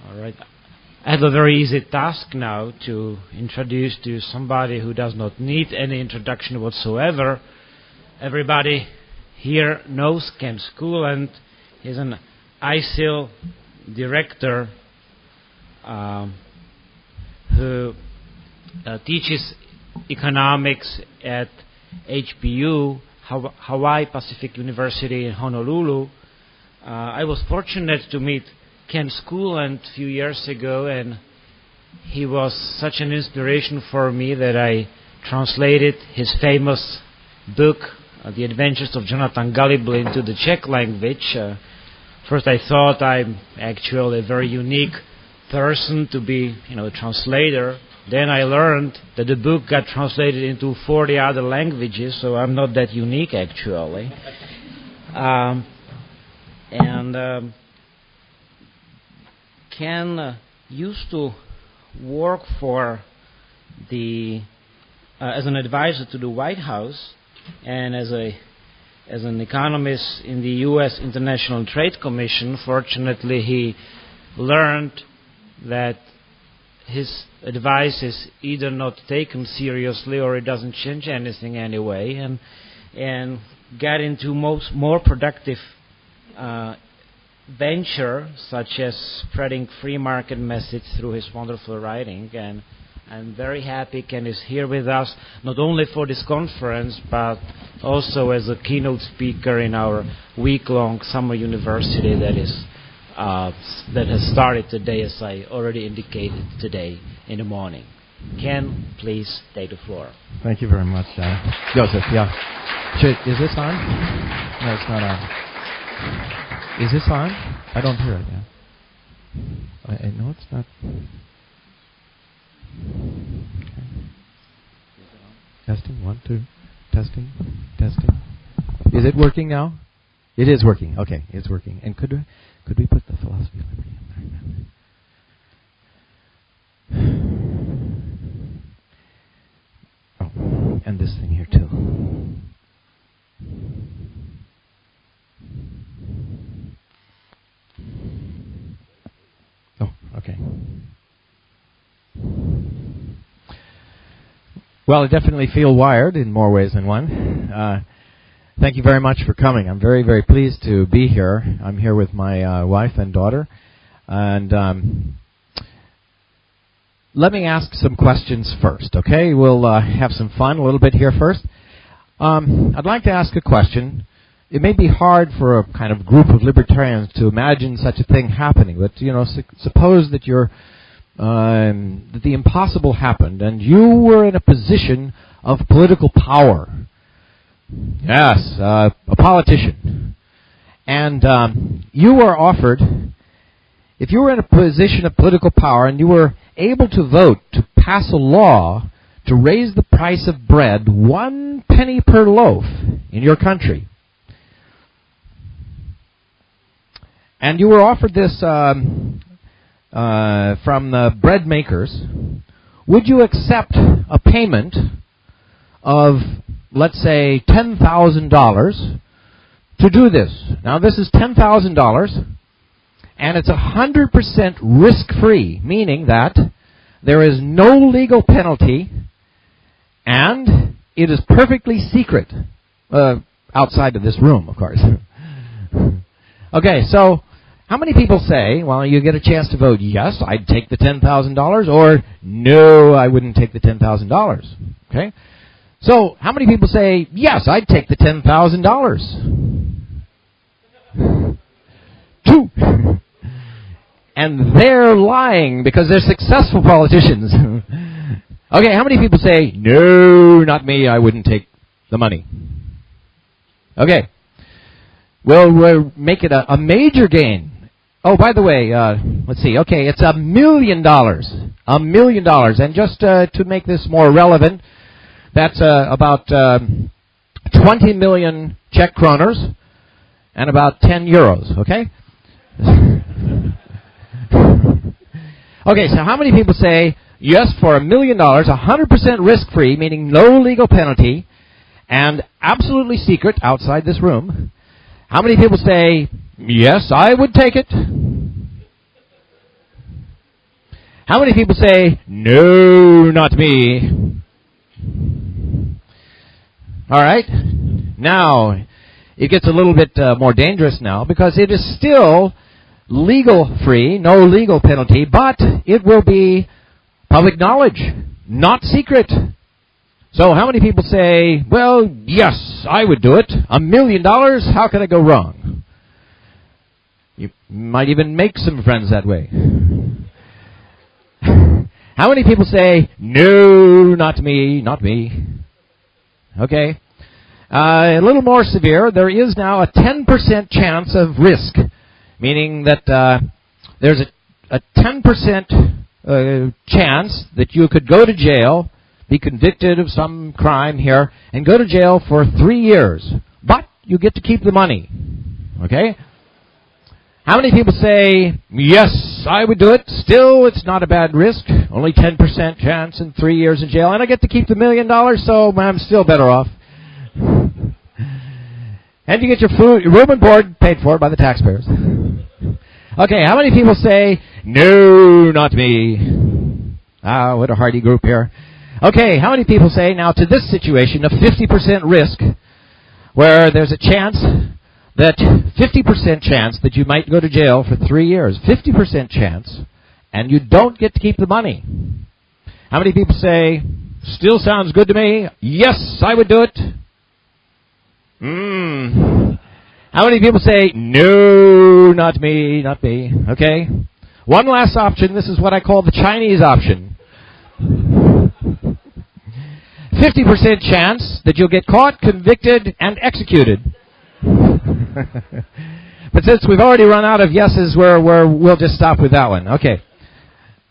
All right. I have a very easy task now to introduce to you somebody who does not need any introduction whatsoever. Everybody here knows Ken Schoolland. He's an ISIL Director who teaches economics at HPU, Hawaii Pacific University in Honolulu. I was fortunate to meet Ken Schoolland a few years ago, and he was such an inspiration for me that I translated his famous book, The Adventures of Jonathan Gullible, into the Czech language. First I thought I'm actually a very unique person to be, a translator. Then I learned that the book got translated into 40 other languages, so I'm not that unique actually. Ken used to work for as an advisor to the White House and as an economist in the U.S. International Trade Commission. Fortunately, he learned that his advice is either not taken seriously or it doesn't change anything anyway, and got into more productive venture, such as spreading free market message through his wonderful writing. And I'm very happy Ken is here with us, not only for this conference, but also as a keynote speaker in our week-long summer university that has started today, as I already indicated today in the morning. Ken, please take the floor. Thank you very much, Joseph. Yeah. Is this on? No, it's not on. Is this on? I don't hear it. Yeah. No, it's not. Okay. Testing, 1, 2. Testing. Is it working now? It is working. Okay, it's working. And could we put the philosophy of liberty in there? Oh, and this thing here too. Oh, okay. Well, I definitely feel wired in more ways than one. Thank you very much for coming. I'm very, very pleased to be here. I'm here with my wife and daughter. And let me ask some questions first, okay? We'll have some fun a little bit here first. I'd like to ask a question. It may be hard for a kind of group of libertarians to imagine such a thing happening, but, suppose that that the impossible happened and you were in a position of political power. Yes, a politician. And you were offered, if you were in a position of political power and you were able to vote to pass a law to raise the price of bread 1 penny per loaf in your country, and you were offered this from the bread makers, would you accept a payment of, let's say, $10,000 to do this? Now, this is $10,000, and it's 100% risk-free, meaning that there is no legal penalty, and it is perfectly secret, outside of this room, of course. Okay, so how many people say, well, you get a chance to vote, yes, I'd take the $10,000, or no, I wouldn't take the $10,000? Okay? So, how many people say, yes, I'd take the $10,000? 2. And they're lying because they're successful politicians. Okay, how many people say, no, not me, I wouldn't take the money? Okay. Well, we'll make it a major gain. Oh, by the way, let's see. Okay, it's $1 million. $1 million. And just to make this more relevant, that's about 20 million Czech kroners and about 10 euros, okay? Okay, so how many people say, yes, for $1 million, 100% risk-free, meaning no legal penalty, and absolutely secret outside this room? How many people say, yes, I would take it? How many people say, no, not me? All right. Now, it gets a little bit more dangerous now because it is still legal free, no legal penalty, but it will be public knowledge, not secret. So how many people say, well, yes, I would do it. $1 million, how can I go wrong? You might even make some friends that way. How many people say, no, not me, not me? Okay. A little more severe, there is now a 10% chance of risk, meaning that there's a 10% chance that you could go to jail, be convicted of some crime here, and go to jail for 3 years. But you get to keep the money. Okay? How many people say, yes, I would do it. Still, it's not a bad risk. Only 10% chance in 3 years in jail. And I get to keep the $1 million, so I'm still better off. And you get your food, your room and board paid for by the taxpayers. Okay, how many people say, no, not me? Ah, what a hardy group here. Okay, how many people say, now to this situation, a 50% risk, where there's a chance that 50% chance that you might go to jail for 3 years. 50% chance, and you don't get to keep the money. How many people say, still sounds good to me? Yes, I would do it. How many people say, no, not me, not me? Okay. One last option. This is what I call the Chinese option. 50% chance that you'll get caught, convicted, and executed. But since we've already run out of yeses, we'll just stop with that one. Okay.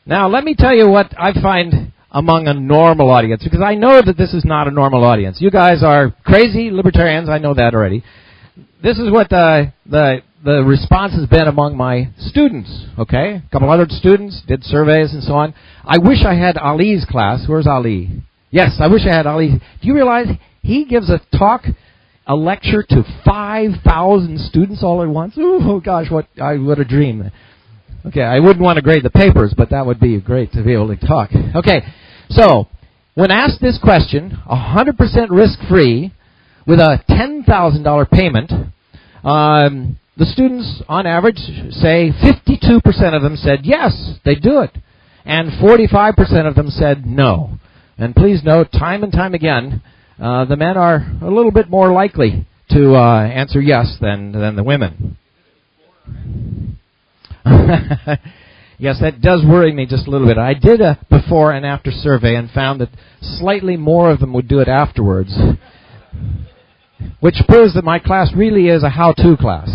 Now, let me tell you what I find among a normal audience, because I know that this is not a normal audience. You guys are crazy libertarians. I know that already. This is what the response has been among my students. Okay? A couple other students did surveys and so on. I wish I had Ali's class. Where's Ali? Yes, I wish I had Ali. Do you realize he gives a talk, a lecture to 5,000 students all at once? Oh gosh, what a dream. Okay, I wouldn't want to grade the papers, but that would be great to be able to talk. Okay, so when asked this question, 100% risk-free, with a $10,000 payment, the students, on average, say 52% of them said yes, they'd do it, and 45% of them said no. And please note, time and time again, the men are a little bit more likely to answer yes than the women. Yes, that does worry me just a little bit. I did a before and after survey and found that slightly more of them would do it afterwards, which proves that my class really is a how-to class.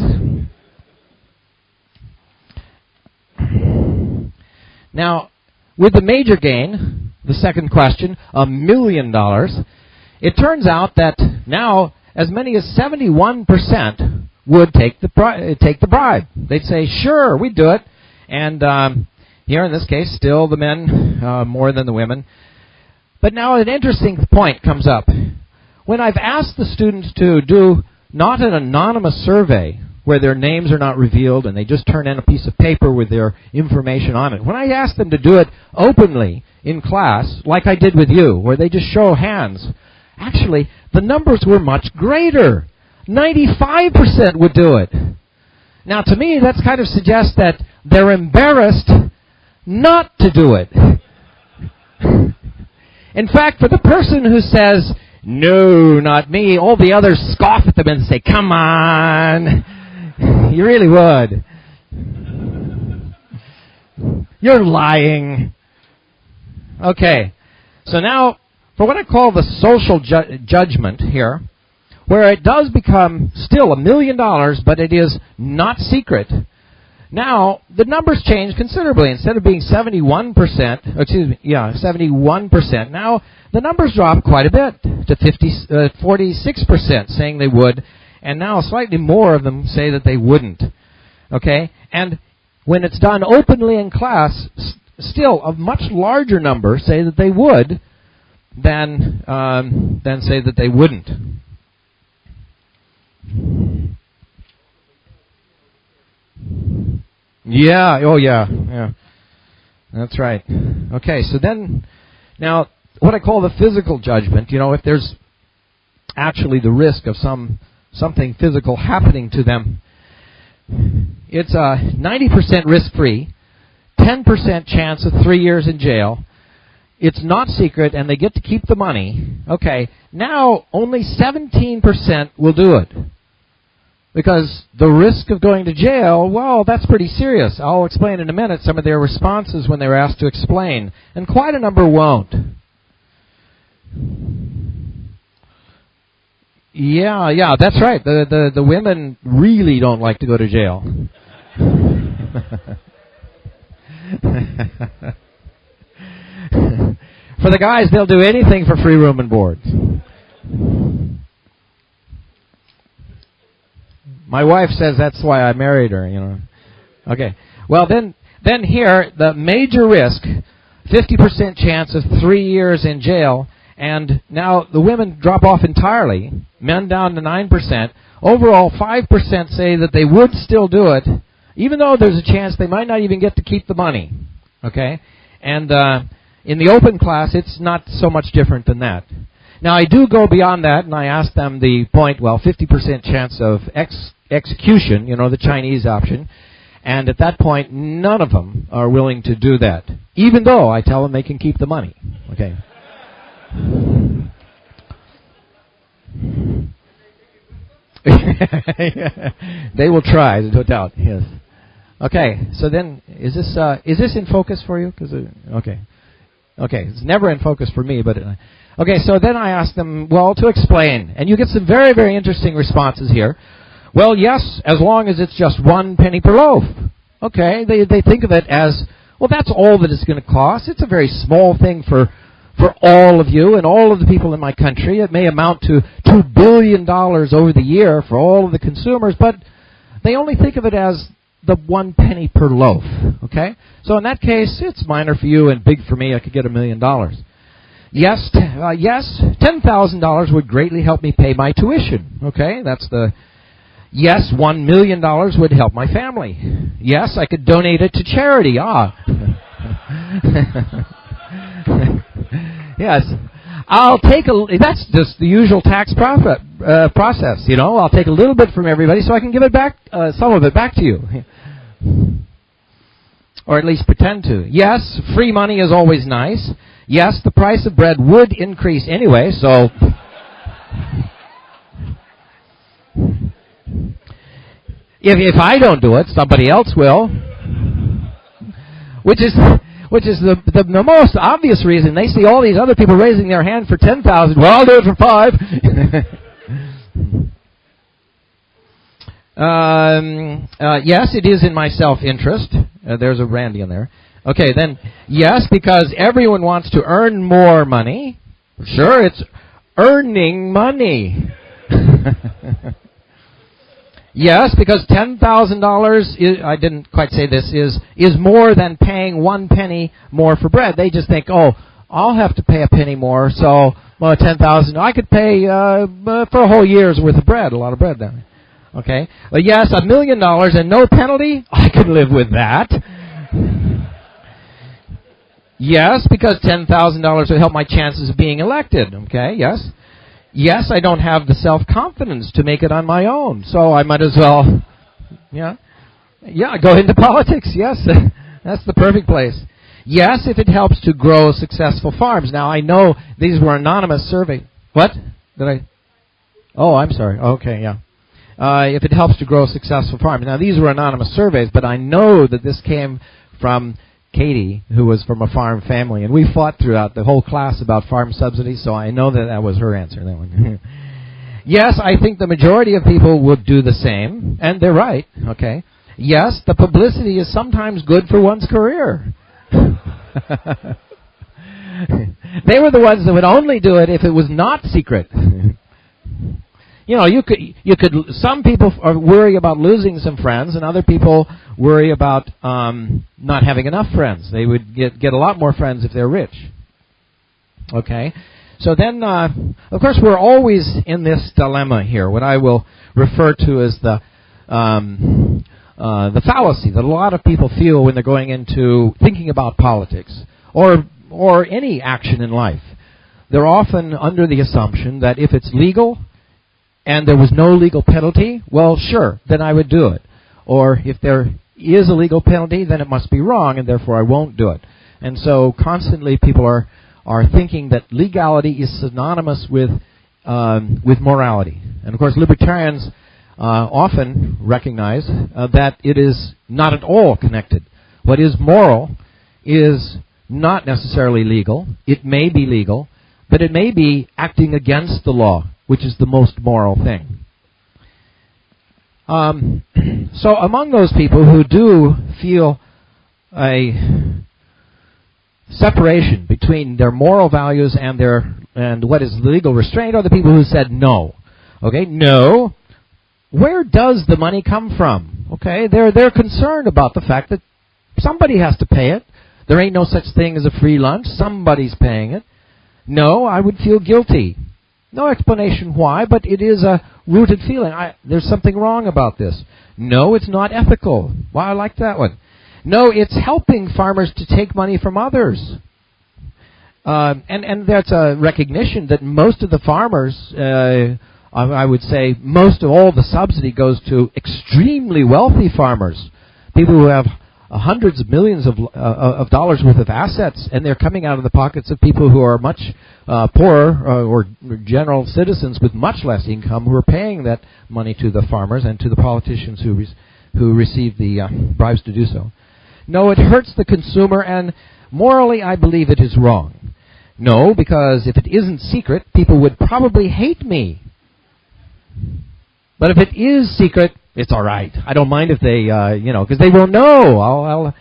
Now, with the major gain, the second question, $1 million, it turns out that now as many as 71% would take the bribe. They'd say, sure, we'd do it. And here in this case, still the men more than the women. But now an interesting point comes up. When I've asked the students to do not an anonymous survey where their names are not revealed and they just turn in a piece of paper with their information on it, when I asked them to do it openly in class, like I did with you, where they just show hands, actually the numbers were much greater. 95% would do it. Now, to me, that kind of suggests that they're embarrassed not to do it. In fact, for the person who says, no, not me, all the others scoff at them and say, come on. You really would. You're lying. Okay. So now, for what I call the social judgment here, where it does become still $1 million, but it is not secret. Now, the numbers change considerably. Instead of being 71%, now the numbers drop quite a bit to 46% saying they would, and now slightly more of them say that they wouldn't. Okay? And when it's done openly in class, still a much larger number say that they would than say that they wouldn't. Yeah, oh yeah, yeah. That's right. Okay, so then, now, what I call the physical judgment, if there's actually the risk of something physical happening to them, it's 90% risk-free, 10% chance of 3 years in jail. It's not secret, and they get to keep the money. Okay, now only 17% will do it. Because the risk of going to jail, well, that's pretty serious. I'll explain in a minute some of their responses when they were asked to explain. And quite a number won't. Yeah, that's right. The women really don't like to go to jail. For the guys, they'll do anything for free room and board. My wife says that's why I married her, Okay. Well, then here, the major risk, 50% chance of 3 years in jail, and now the women drop off entirely, men down to 9%. Overall, 5% say that they would still do it, even though there's a chance they might not even get to keep the money, okay? And in the open class, it's not so much different than that. Now, I do go beyond that, and I ask them the point, 50% chance of execution, the Chinese option, and at that point, none of them are willing to do that, even though I tell them they can keep the money, okay? They will try, no doubt, yes. Okay, so then, is this in focus for you? Okay, it's never in focus for me, but... Okay, so then I ask them, to explain. And you get some very, very interesting responses here. Well, yes, as long as it's just 1 penny per loaf. Okay, they think of it as, that's all that it's going to cost. It's a very small thing for all of you and all of the people in my country. It may amount to $2 billion over the year for all of the consumers, but they only think of it as the 1 penny per loaf. Okay, so in that case, it's minor for you and big for me. I could get $1 million. Yes, $10,000 would greatly help me pay my tuition. Okay, that's the... Yes, $1 million would help my family. Yes, I could donate it to charity. Yes, I'll take that's just the usual tax process, I'll take a little bit from everybody so I can give it back, some of it back to you. Or at least pretend to. Yes, free money is always nice. Yes, the price of bread would increase anyway, so... If I don't do it, somebody else will. Which is the most obvious reason. They see all these other people raising their hand for 10,000. Well, I'll do it for 5. Yes, it is in my self-interest. There's a Randy in there. Okay, then, yes, because everyone wants to earn more money. Sure, it's earning money. Yes, because $10,000, I didn't quite say this, is more than paying 1 penny more for bread. They just think, I'll have to pay a penny more, so, $10,000, I could pay for a whole year's worth of bread, a lot of bread then. Okay? Well, yes, $1 million and no penalty, I could live with that. Yes, because $10,000 would help my chances of being elected. Okay, yes. Yes, I don't have the self-confidence to make it on my own, so I might as well, go into politics. Yes, that's the perfect place. Yes, if it helps to grow successful farms. Now, I know these were anonymous surveys. What? Did I? Oh, I'm sorry. Okay, yeah. If it helps to grow successful farms. Now, these were anonymous surveys, but I know that this came from Katie, who was from a farm family, and we fought throughout the whole class about farm subsidies, so I know that was her answer. That one. Yes, I think the majority of people would do the same, and they're right. Okay. Yes, the publicity is sometimes good for one's career. They were the ones that would only do it if it was not secret. You could. Some people worry about losing some friends, and other people worry about not having enough friends. They would get a lot more friends if they're rich. Okay, so then, of course, we're always in this dilemma here. What I will refer to as the the fallacy that a lot of people feel when they're going into thinking about politics or any action in life. They're often under the assumption that if it's legal and there was no legal penalty, well, sure, then I would do it. Or if there is a legal penalty, then it must be wrong, and therefore I won't do it. And so constantly people are thinking that legality is synonymous with morality. And of course, libertarians often recognize that it is not at all connected. What is moral is not necessarily legal. It may be legal, but it may be acting against the law, which is the most moral thing. So among those people who do feel a separation between their moral values and what is legal restraint are the people who said no. Okay, no. Where does the money come from? Okay, they're concerned about the fact that somebody has to pay it. There ain't no such thing as a free lunch. Somebody's paying it. No, I would feel guilty. No explanation why, but it is a rooted feeling. There's something wrong about this. No, it's not ethical. Well, I like that one. No, it's helping farmers to take money from others. And that's a recognition that most of the farmers, I would say most of all the subsidy goes to extremely wealthy farmers, people who have hundreds of millions of dollars worth of assets, and they're coming out of the pockets of people who are much poorer or general citizens with much less income who are paying that money to the farmers and to the politicians who receive the bribes to do so. No, it hurts the consumer, and morally I believe it is wrong. No, because if it isn't secret, people would probably hate me. But if it is secret, it's all right. I don't mind if they, because they will know.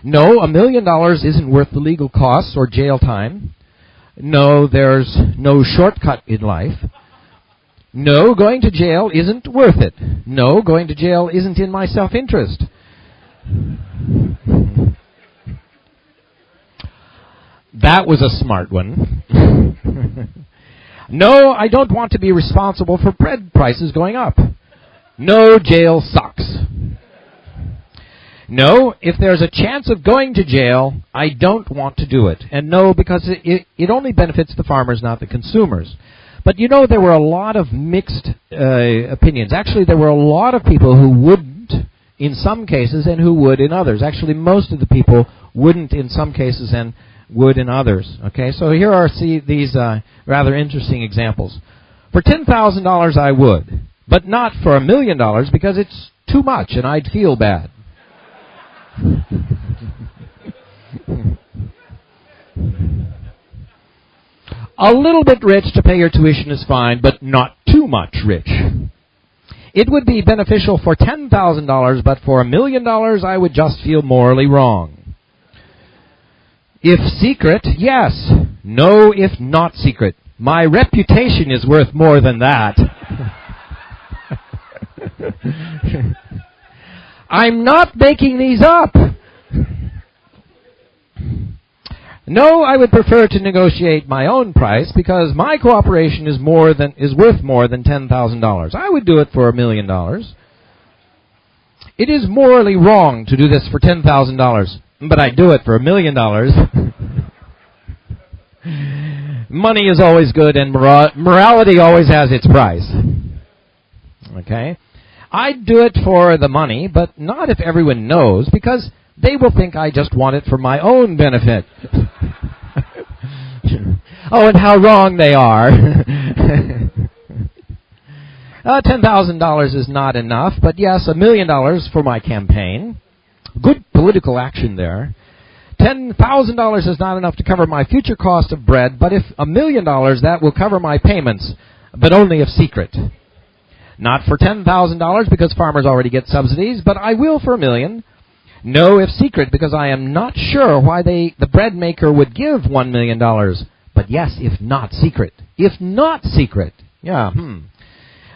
No, $1 million isn't worth the legal costs or jail time. No, there's no shortcut in life. No, going to jail isn't worth it. No, going to jail isn't in my self-interest. That was a smart one. No, I don't want to be responsible for bread prices going up. No, jail sucks. No, if there's a chance of going to jail, I don't want to do it. And no, because it only benefits the farmers, not the consumers. But there were a lot of mixed opinions. Actually, there were a lot of people who wouldn't in some cases and who would in others. Actually, most of the people wouldn't in some cases and would in others. Okay, so here are these rather interesting examples. For $10,000 I would, but not for $1 million because it's too much and I'd feel bad. A little bit rich to pay your tuition is fine, but not too much rich. It would be beneficial for $10,000, but for $1 million I would just feel morally wrong. If secret, yes. No, if not secret. My reputation is worth more than that. I'm not making these up. No, I would prefer to negotiate my own price because my cooperation is worth more than $10,000. I would do it for $1 million. It is morally wrong to do this for $10,000, but I do it for $1 million. Money is always good, and morality always has its price. Okay? I'd do it for the money, but not if everyone knows, because they will think I just want it for my own benefit. Oh, and how wrong they are. $10,000 is not enough, but yes, $1 million for my campaign. Good political action there. $10,000 is not enough to cover my future cost of bread, but if $1 million, that will cover my payments, but only if secret. Not for $10,000 because farmers already get subsidies, but I will for $1 million. No, if secret, because I am not sure why the bread maker would give $1 million. But yes, if not secret. If not secret. Yeah,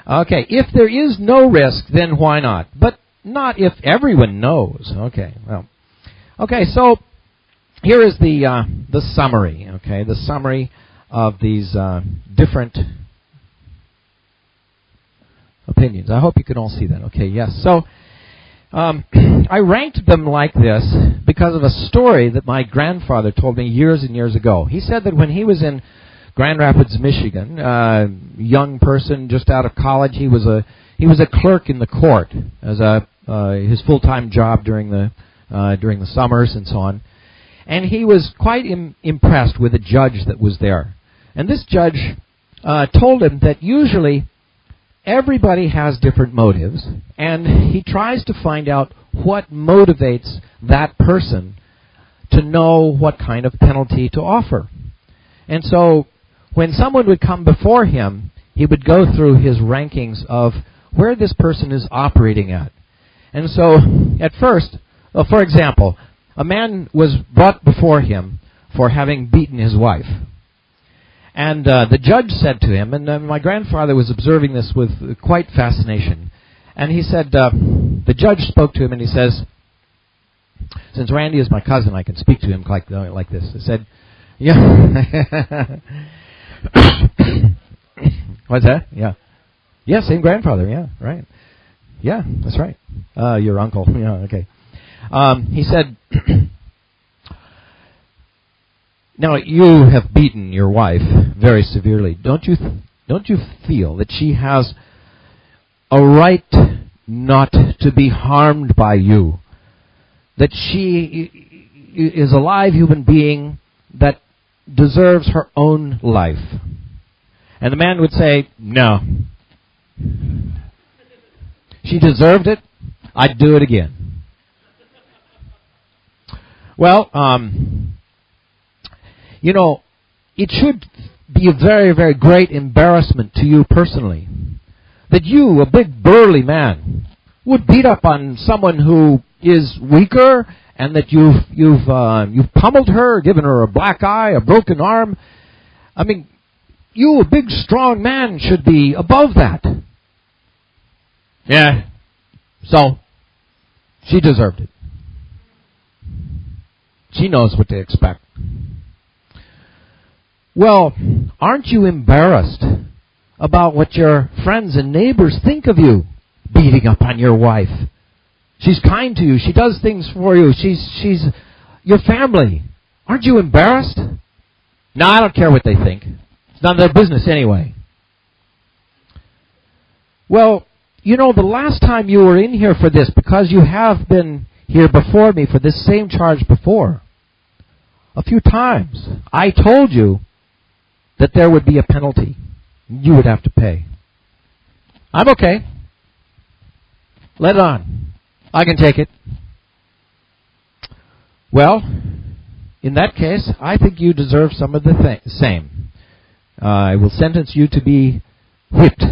Okay, if there is no risk, then why not? But not if everyone knows. Okay, well. Okay, so here is the summary. Okay, the summary of these different opinions. I hope you can all see that. Okay, yes. So I ranked them like this because of a story that my grandfather told me years and years ago. He said that when he was in Grand Rapids, Michigan, young person just out of college, he was a clerk in the court as his full-time job during the summers and so on. And he was quite impressed with the judge that was there. And this judge told him that usually everybody has different motives, and he tries to find out what motivates that person to know what kind of penalty to offer. And so when someone would come before him, he would go through his rankings of where this person is operating at. And so at first, for example, a man was brought before him for having beaten his wife. And the judge said to him, and my grandfather was observing this with quite fascination, and he said, the judge spoke to him and he says, since Randy is my cousin, I can speak to him like this. He said, yeah. What's that? Yeah. Yeah, same grandfather, yeah, right. Yeah, that's right. Your uncle, yeah, okay. He said, now, you have beaten your wife very severely. Don't you feel that she has a right not to be harmed by you? That she is a live human being that deserves her own life? And the man would say, no. She deserved it. I'd do it again. Well, you know, it should be a very, very great embarrassment to you personally that you, a big burly man, would beat up on someone who is weaker, and that you've pummeled her, given her a black eye, a broken arm. I mean, you, a big, strong man, should be above that. Yeah. So, she deserved it. She knows what to expect. Well, aren't you embarrassed about what your friends and neighbors think of you beating up on your wife? She's kind to you. She does things for you. She's your family. Aren't you embarrassed? No, I don't care what they think. It's none of their business anyway. Well, you know, the last time you were in here for this, because you have been here before me for this same charge before, a few times, I told you that there would be a penalty. You would have to pay. I'm okay. Let it on. I can take it. Well, in that case, I think you deserve some of the same. I will sentence you to be whipped.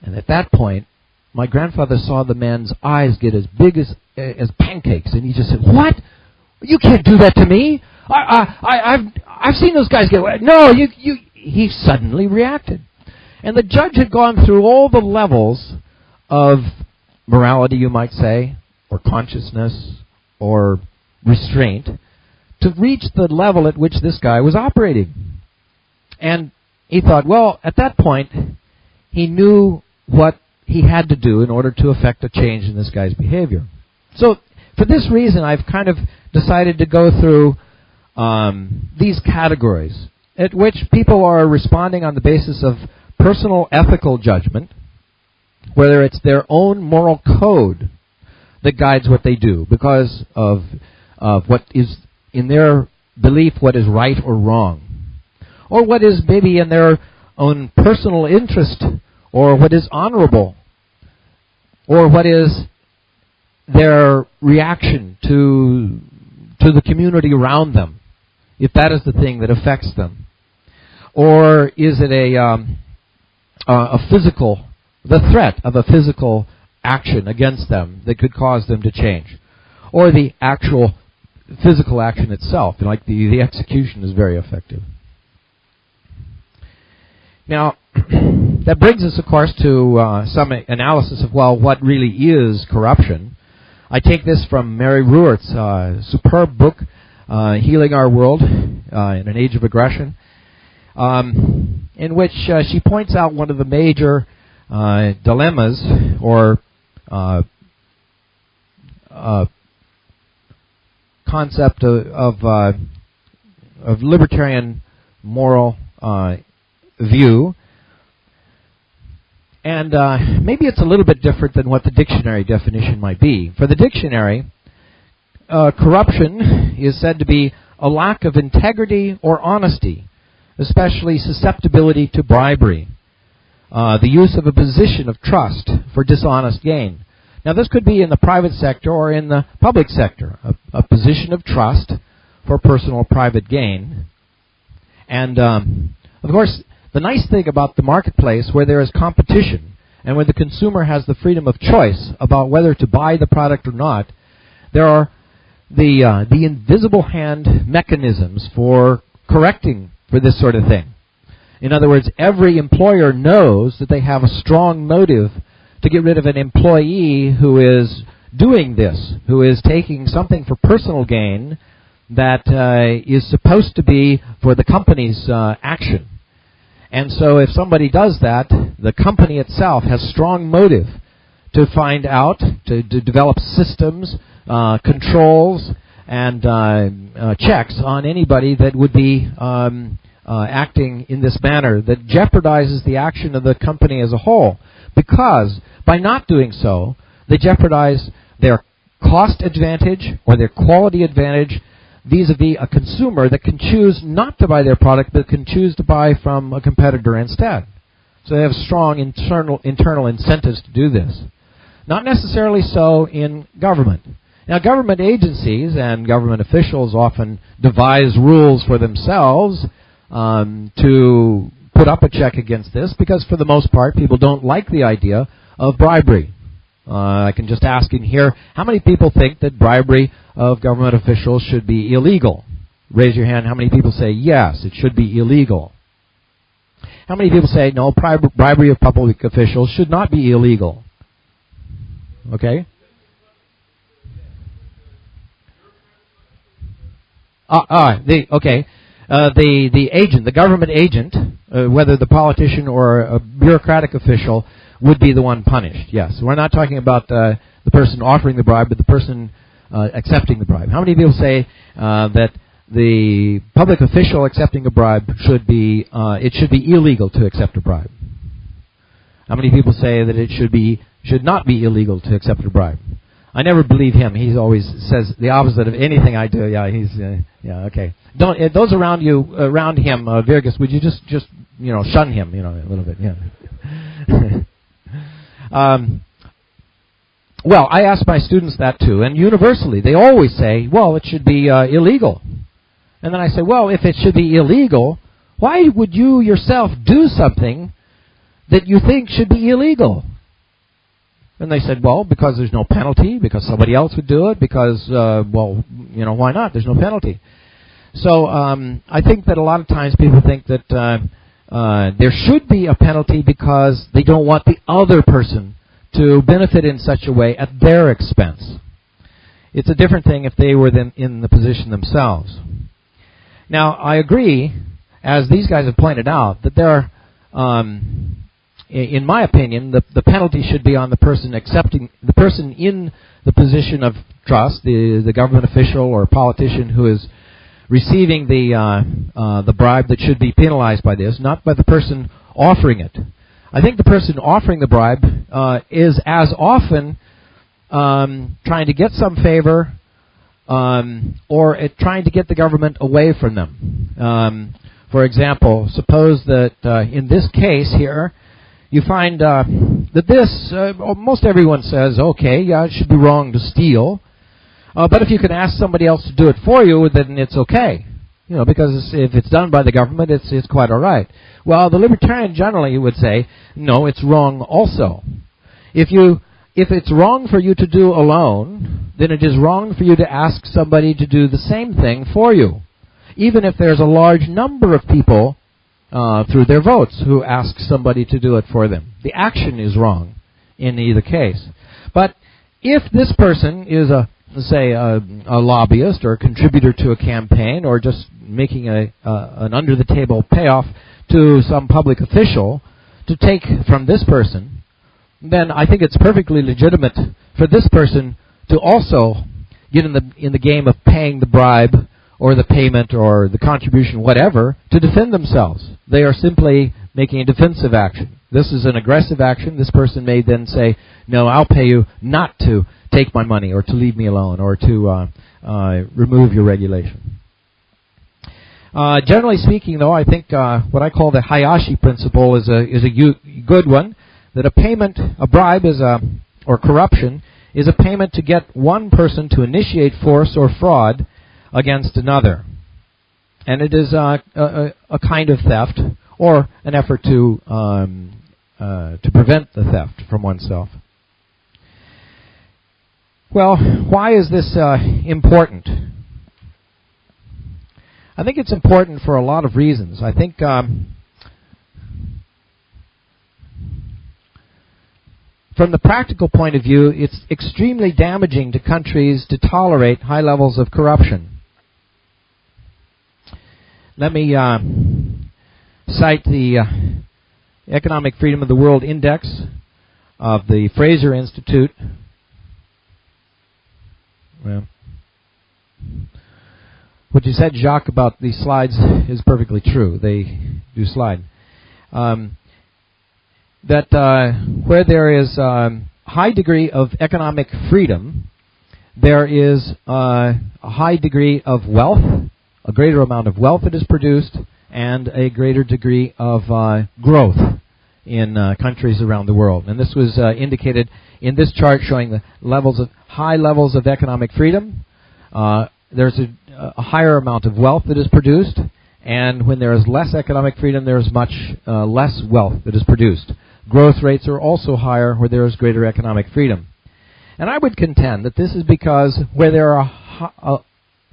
And at that point, my grandfather saw the man's eyes get as big as pancakes, and he just said, "What? You can't do that to me. I've seen those guys get away." No, he suddenly reacted. And the judge had gone through all the levels of morality, you might say, or consciousness, or restraint, to reach the level at which this guy was operating. And he thought, well, at that point, he knew what he had to do in order to effect a change in this guy's behavior. So, for this reason, I've kind of decided to go through these categories at which people are responding on the basis of personal ethical judgment, whether it's their own moral code that guides what they do because of what is, in their belief, what is right or wrong, or what is maybe in their own personal interest, or what is honorable, or what is their reaction to the community around them, if that is the thing that affects them. Or is it the threat of a physical action against them that could cause them to change? Or the actual physical action itself, like the execution is very effective. Now, that brings us, of course, to some analysis of, well, what really is corruption. I take this from Mary Ruert's superb book, Healing Our World in an Age of Aggression, in which she points out one of the major dilemmas or concept of libertarian moral view. And maybe it's a little bit different than what the dictionary definition might be. For the dictionary, corruption is said to be a lack of integrity or honesty, especially susceptibility to bribery, the use of a position of trust for dishonest gain. Now, this could be in the private sector or in the public sector, a position of trust for personal or private gain. And, of course, the nice thing about the marketplace where there is competition and where the consumer has the freedom of choice about whether to buy the product or not, there are the invisible hand mechanisms for correcting for this sort of thing. In other words, every employer knows that they have a strong motive to get rid of an employee who is doing this, who is taking something for personal gain that is supposed to be for the company's action. And so if somebody does that, the company itself has strong motive to find out, to develop systems, controls, and checks on anybody that would be acting in this manner that jeopardizes the action of the company as a whole. Because by not doing so, they jeopardize their cost advantage or their quality advantage vis-a-vis a consumer that can choose not to buy their product but can choose to buy from a competitor instead. So they have strong internal incentives to do this. Not necessarily so in government. Now, government agencies and government officials often devise rules for themselves to put up a check against this because, for the most part, people don't like the idea of bribery. I can just ask in here, how many people think that bribery of government officials should be illegal? Raise your hand. How many people say, yes, it should be illegal? How many people say, no, bribery of public officials should not be illegal? Okay? The agent, the government agent, whether the politician or a bureaucratic official, would be the one punished. Yes, we're not talking about the person offering the bribe, but the person accepting the bribe. How many people say that the public official accepting a bribe should be illegal to accept a bribe? How many people say that it should not be illegal to accept a bribe? I never believe him. He always says the opposite of anything I do. Yeah, okay. Don't those around him, Virgus, would you just shun him, a little bit, yeah. Well, I ask my students that too, and universally they always say, well, it should be illegal. And then I say, well, if it should be illegal, why would you yourself do something that you think should be illegal? And they said, well, because there's no penalty, because somebody else would do it, because, why not? There's no penalty. So I think that a lot of times people think that there should be a penalty because they don't want the other person to benefit in such a way at their expense. It's a different thing if they were in the position themselves. Now, I agree, as these guys have pointed out, that there are, in my opinion, the penalty should be on the person in the position of trust, the government official or politician who is receiving the bribe that should be penalized by this, not by the person offering it. I think the person offering the bribe is as often trying to get some favor or trying to get the government away from them. For example, suppose that in this case here, you find that this, most everyone says, okay, yeah, it should be wrong to steal. But if you can ask somebody else to do it for you, then it's okay. Because if it's done by the government, it's quite all right. Well, the libertarian generally would say, no, it's wrong also. If it's wrong for you to do alone, then it is wrong for you to ask somebody to do the same thing for you, even if there's a large number of people through their votes who ask somebody to do it for them. The action is wrong in either case. But if this person is a lobbyist or a contributor to a campaign or just making an under-the-table payoff to some public official to take from this person then I think it's perfectly legitimate for this person to also get in the game of paying the bribe or the payment or the contribution, whatever, to defend themselves. They are simply making a defensive action. This is an aggressive action. This person may then say, no, I'll pay you not to take my money or to leave me alone or to remove your regulation. Generally speaking, though, I think what I call the Hayashi principle is a good one, that a bribe or corruption is a payment to get one person to initiate force or fraud against another. And it is a kind of theft or an effort to prevent the theft from oneself. Well, why is this important? I think it's important for a lot of reasons. I think from the practical point of view, it's extremely damaging to countries to tolerate high levels of corruption. Let me cite the Economic Freedom of the World Index of the Fraser Institute. Well, what you said, Jacques, about these slides is perfectly true. They do slide. Where there is a high degree of economic freedom, there is a high degree of wealth, a greater amount of wealth that is produced, and a greater degree of growth in countries around the world. And this was indicated in this chart showing the high levels of economic freedom. There's a higher amount of wealth that is produced, and when there is less economic freedom, there is much less wealth that is produced. Growth rates are also higher where there is greater economic freedom. And I would contend that this is because where there are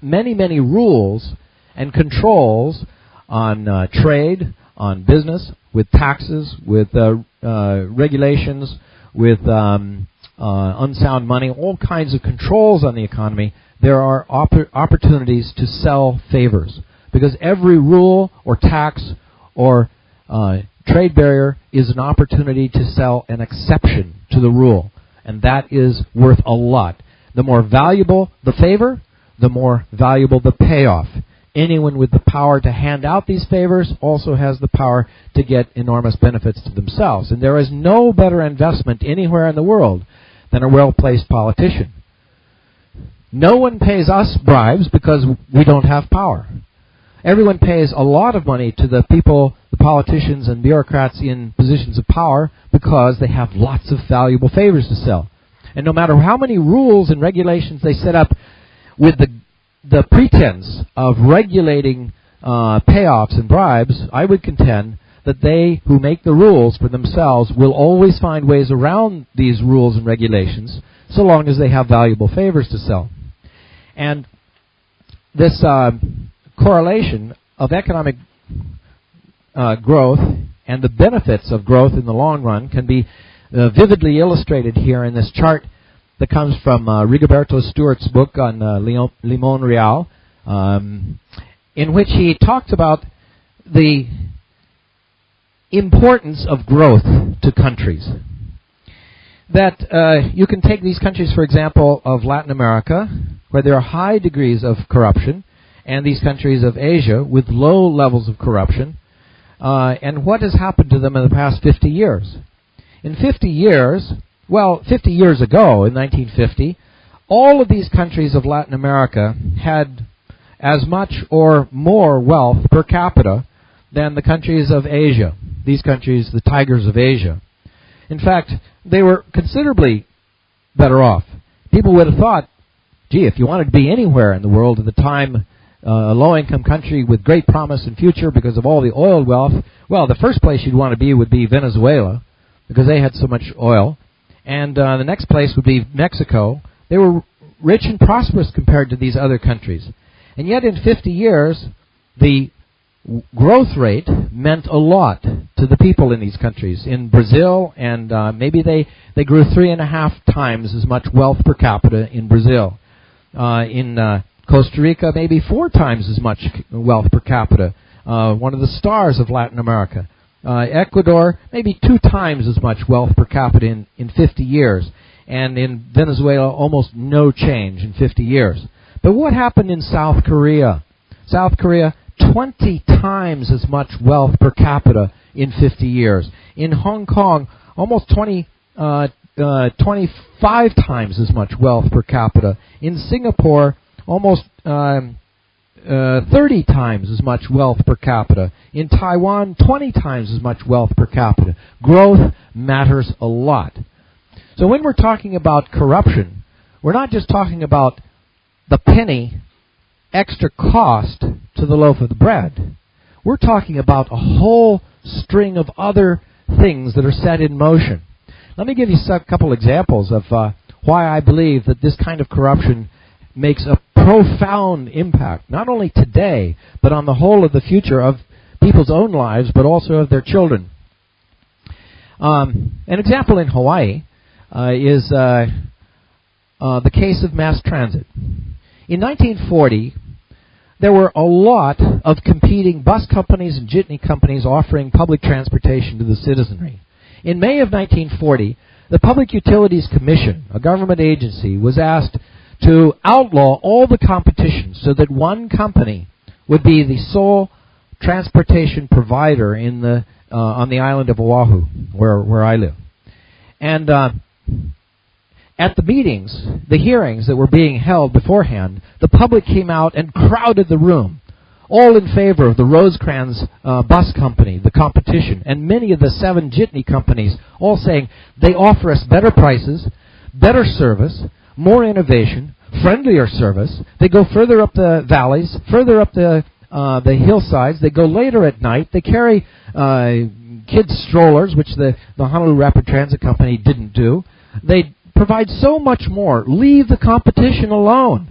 many, many rules and controls on trade, on business, with taxes, with regulations, with unsound money, all kinds of controls on the economy, there are opportunities to sell favors. Because every rule or tax or trade barrier is an opportunity to sell an exception to the rule. And that is worth a lot. The more valuable the favor, the more valuable the payoff. Anyone with the power to hand out these favors also has the power to get enormous benefits to themselves. And there is no better investment anywhere in the world than a well-placed politician. No one pays us bribes because we don't have power. Everyone pays a lot of money to the people, the politicians and bureaucrats in positions of power because they have lots of valuable favors to sell. And no matter how many rules and regulations they set up with the pretense of regulating payoffs and bribes, I would contend that they who make the rules for themselves will always find ways around these rules and regulations so long as they have valuable favors to sell. And this correlation of economic growth and the benefits of growth in the long run can be vividly illustrated here in this chart that comes from Rigoberto Stewart's book on Limon Real, in which he talked about the importance of growth to countries. That you can take these countries, for example, of Latin America, where there are high degrees of corruption, and these countries of Asia with low levels of corruption, and what has happened to them in the past 50 years. In 50 years, 50 years ago, in 1950, all of these countries of Latin America had as much or more wealth per capita than the countries of Asia, these countries, the tigers of Asia. In fact, they were considerably better off. People would have thought, gee, if you wanted to be anywhere in the world at the time, a low-income country with great promise and future because of all the oil wealth, well, the first place you'd want to be would be Venezuela because they had so much oil. And the next place would be Mexico. They were rich and prosperous compared to these other countries. And yet in 50 years, the growth rate meant a lot to the people in these countries. In Brazil, and maybe they grew 3.5 times as much wealth per capita in Brazil. In Costa Rica, maybe 4 times as much wealth per capita. One of the stars of Latin America. Ecuador, maybe 2 times as much wealth per capita in 50 years. And in Venezuela, almost no change in 50 years. But what happened in South Korea? South Korea, 20 times as much wealth per capita in 50 years. In Hong Kong, almost 25 times as much wealth per capita. In Singapore, almost 30 times as much wealth per capita. In Taiwan, 20 times as much wealth per capita. Growth matters a lot. So when we're talking about corruption, we're not just talking about the penny extra cost to the loaf of the bread. We're talking about a whole string of other things that are set in motion. Let me give you a couple examples of why I believe that this kind of corruption makes a profound impact, not only today, but on the whole of the future of people's own lives, but also of their children. An example in Hawaii is the case of mass transit. In 1940, there were a lot of competing bus companies and jitney companies offering public transportation to the citizenry. In May of 1940, the Public Utilities Commission, a government agency, was asked to outlaw all the competition so that one company would be the sole transportation provider in the on the island of Oahu, where I live. And at the meetings, the hearings that were being held beforehand, the public came out and crowded the room, all in favor of the Rosecrans bus company, the competition, and many of the 7 jitney companies, all saying they offer us better prices, better service, more innovation, friendlier service. They go further up the valleys, further up the hillsides. They go later at night. They carry kids' strollers, which the Honolulu Rapid Transit Company didn't do. They provide so much more. Leave the competition alone.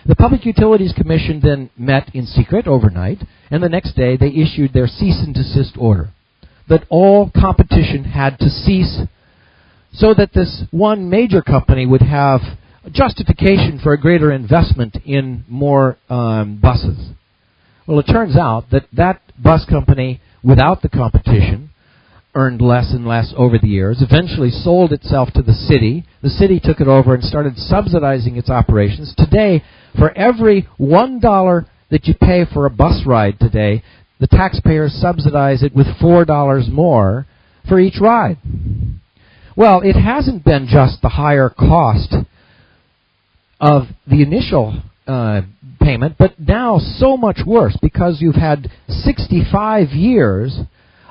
The Public Utilities Commission then met in secret overnight, and the next day they issued their cease and desist order that all competition had to cease so that this one major company would have justification for a greater investment in more buses. Well, it turns out that that bus company, without the competition, earned less and less over the years, eventually sold itself to the city. The city took it over and started subsidizing its operations. Today, for every $1 that you pay for a bus ride today, the taxpayers subsidize it with $4 more for each ride. Well, it hasn't been just the higher cost of the initial payment, but now so much worse because you've had 65 years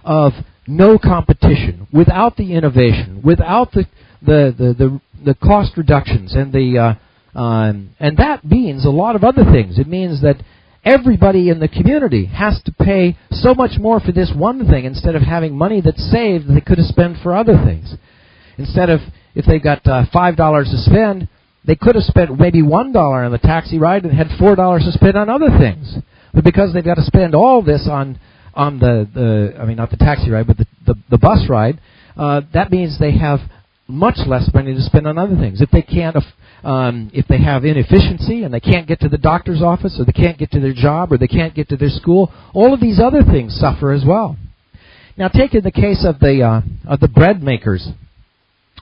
of no competition, without the innovation, without the cost reductions, and and that means a lot of other things. It means that everybody in the community has to pay so much more for this one thing instead of having money that's saved that they could have spent for other things. Instead of, if they got $5 to spend, they could have spent maybe $1 on the taxi ride and had $4 to spend on other things. But because they've got to spend all this on the I mean, not the taxi ride, but the bus ride, that means they have much less money to spend on other things. If they can't, if they have inefficiency and they can't get to the doctor's office, or they can't get to their job, or they can't get to their school, all of these other things suffer as well. Now, take in the case of the bread makers,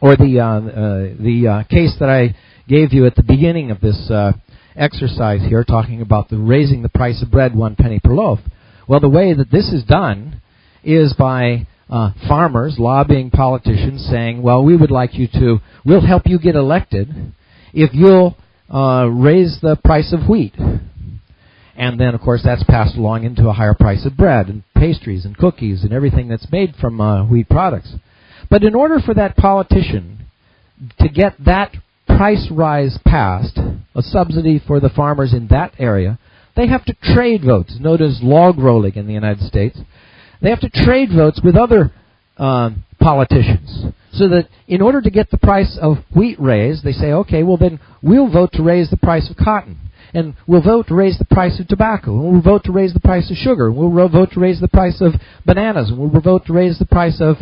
or the case that I gave you at the beginning of this exercise here, talking about the raising the price of bread 1 penny per loaf. Well, the way that this is done is by farmers lobbying politicians saying, well, we would like you to, we'll help you get elected if you'll raise the price of wheat. And then, of course, that's passed along into a higher price of bread and pastries and cookies and everything that's made from wheat products. But in order for that politician to get that price rise passed, a subsidy for the farmers in that area, they have to trade votes, known as log rolling in the United States. They have to trade votes with other politicians, so that in order to get the price of wheat raised, they say, okay, well then we'll vote to raise the price of cotton, and we'll vote to raise the price of tobacco, and we'll vote to raise the price of sugar, and we'll vote to raise the price of bananas, and we'll vote to raise the price of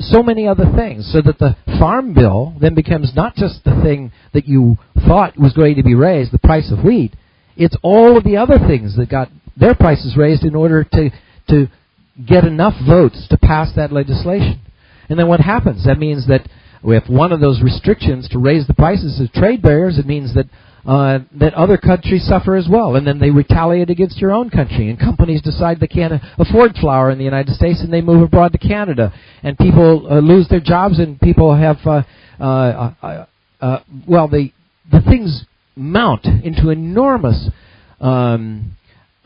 so many other things, so that the farm bill then becomes not just the thing that you thought was going to be raised, the price of wheat. It's all of the other things that got their prices raised in order to to get enough votes to pass that legislation. And then what happens? That means that with one of those restrictions to raise the prices of trade barriers, it means that that other countries suffer as well, and then they retaliate against your own country, and companies decide they can't afford flour in the United States, and they move abroad to Canada, and people lose their jobs, and people have the things mount into enormous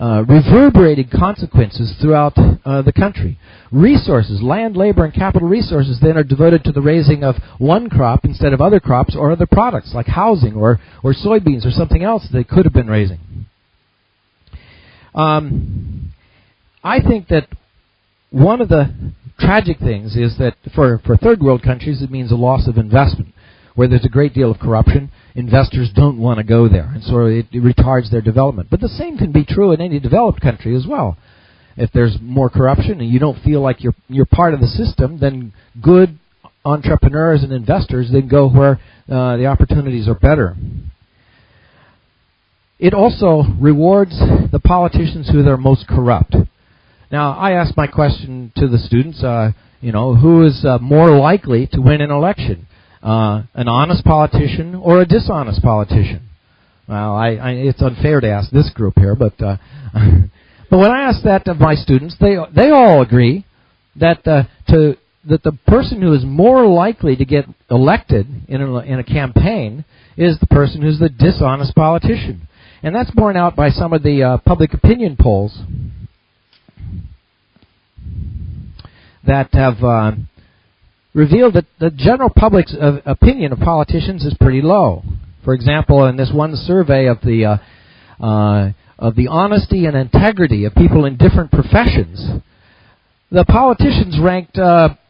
reverberating consequences throughout the country. Resources, land, labor, and capital resources then are devoted to the raising of one crop instead of other crops or other products like housing or soybeans or something else they could have been raising. I think that one of the tragic things is that for third world countries it means a loss of investment. Where there's a great deal of corruption, investors don't want to go there, and so it retards their development. But the same can be true in any developed country as well. If there's more corruption and you don't feel like you're part of the system, then good entrepreneurs and investors then go where the opportunities are better. It also rewards the politicians who are most corrupt. Now, I asked my question to the students, who is more likely to win an election? An honest politician or a dishonest politician? Well, it's unfair to ask this group here, but but when I asked that of my students, they all agree that the person who is more likely to get elected in a campaign is the person who's the dishonest politician, and that's borne out by some of the public opinion polls that have revealed that the general public's opinion of politicians is pretty low. For example, in this one survey of the honesty and integrity of people in different professions, the politicians ranked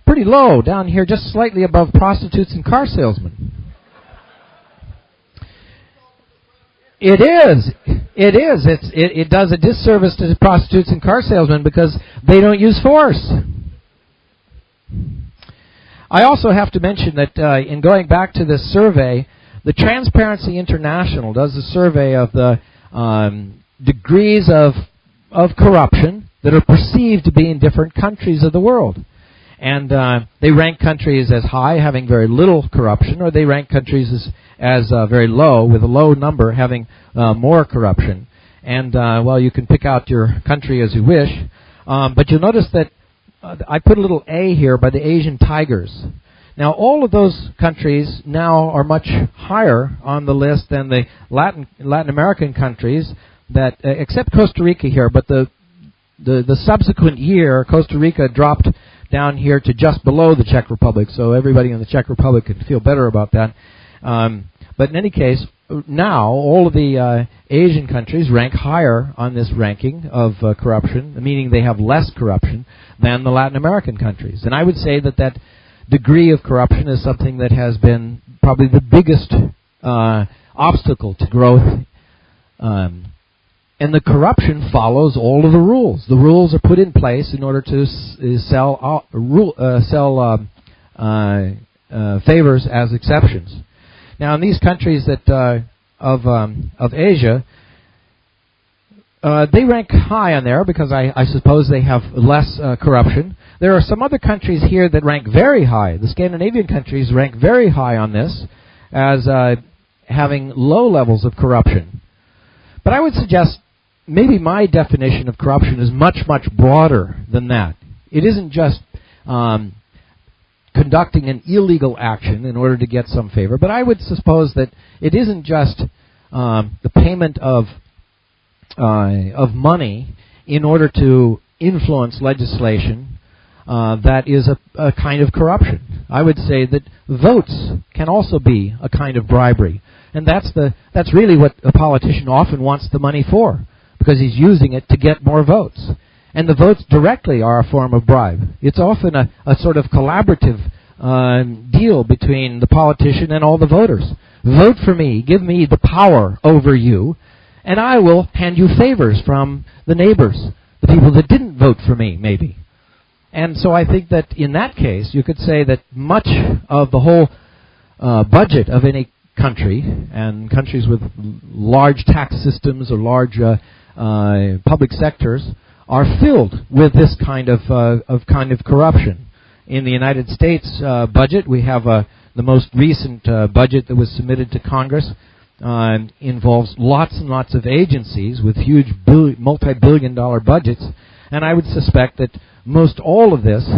pretty low, down here just slightly above prostitutes and car salesmen. It does a disservice to prostitutes and car salesmen because they don't use force. I also have to mention that in going back to this survey, the Transparency International does a survey of the degrees of corruption that are perceived to be in different countries of the world. And they rank countries as high, having very little corruption, or they rank countries as very low, with a low number having more corruption. And, you can pick out your country as you wish. But you'll notice that I put a little A here by the Asian tigers. Now, all of those countries now are much higher on the list than the Latin American countries, that except Costa Rica here. But the subsequent year, Costa Rica dropped down here to just below the Czech Republic, so everybody in the Czech Republic could feel better about that. But in any case, now all of the Asian countries rank higher on this ranking of corruption, meaning they have less corruption than the Latin American countries. And I would say that degree of corruption is something that has been probably the biggest obstacle to growth. And the corruption follows all of the rules. The rules are put in place in order to sell favors as exceptions. Now, in these countries that of Asia, they rank high on there because I suppose they have less corruption. There are some other countries here that rank very high. The Scandinavian countries rank very high on this as having low levels of corruption. But I would suggest maybe my definition of corruption is much, much broader than that. It isn't just conducting an illegal action in order to get some favor, but I would suppose that it isn't just the payment of money in order to influence legislation that is a kind of corruption. I would say that votes can also be a kind of bribery, and that's really what a politician often wants the money for, because he's using it to get more votes. And the votes directly are a form of bribe. It's often a sort of collaborative deal between the politician and all the voters. Vote for me, give me the power over you, and I will hand you favors from the neighbors, the people that didn't vote for me, maybe. And so I think that in that case, you could say that much of the whole budget of any country, and countries with large tax systems or large public sectors, are filled with this kind of corruption. In the United States budget, we have the most recent budget that was submitted to Congress involves lots and lots of agencies with huge multi-billion-dollar budgets, and I would suspect that most all of this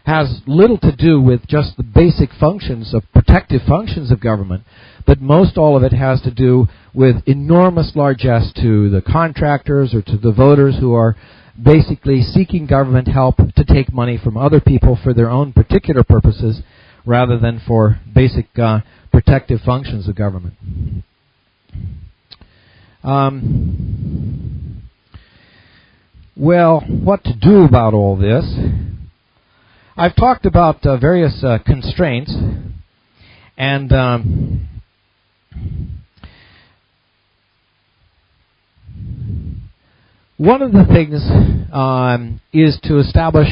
has little to do with just the basic functions of protective functions of government, but most all of it has to do with enormous largesse to the contractors or to the voters who are basically seeking government help to take money from other people for their own particular purposes rather than for basic protective functions of government. Well, what to do about all this? I've talked about various constraints, and one of the things is to establish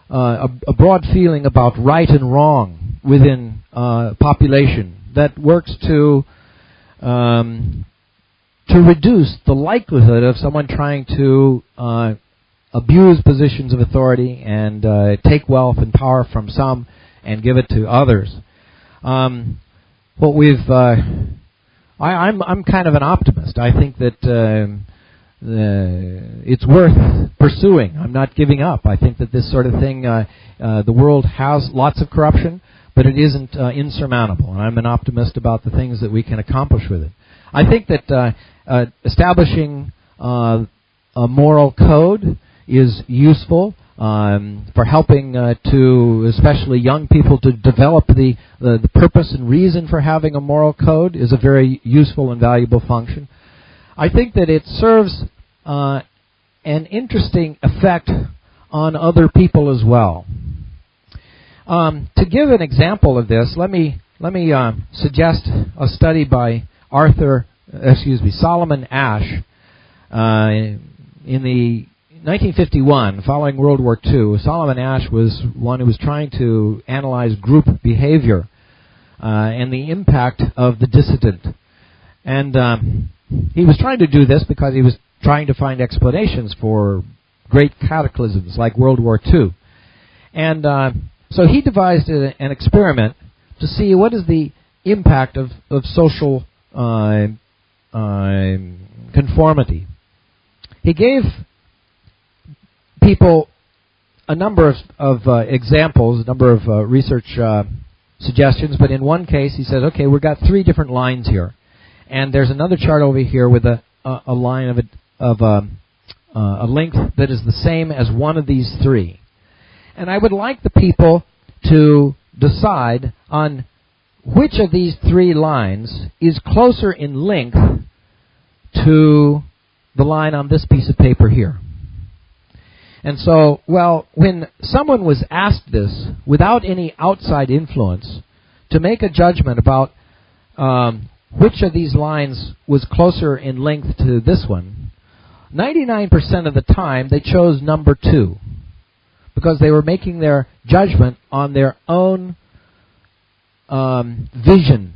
a broad feeling about right and wrong within population that works to reduce the likelihood of someone trying to abuse positions of authority and take wealth and power from some and give it to others. I'm kind of an optimist. I think that it's worth pursuing. I'm not giving up. I think that this sort of thing, the world has lots of corruption, but it isn't insurmountable. And I'm an optimist about the things that we can accomplish with it. I think that establishing a moral code is useful for helping to, especially young people, to develop the purpose and reason for having a moral code is a very useful and valuable function. I think that it serves an interesting effect on other people as well. To give an example of this, let me suggest a study by Solomon Asch in the 1951, following World War II. Solomon Asch was one who was trying to analyze group behavior and the impact of the dissident. And he was trying to do this because he was trying to find explanations for great cataclysms like World War II. And so he devised an experiment to see what is the impact of social conformity. He gave people a number of examples, a number of research suggestions, but in one case he said, okay, we've got 3 different lines here. And there's another chart over here with a line of a length that is the same as one of these 3. And I would like the people to decide on which of these 3 lines is closer in length to the line on this piece of paper here. And so, well, when someone was asked this without any outside influence to make a judgment about which of these lines was closer in length to this one, 99% of the time they chose number 2 because they were making their judgment on their own vision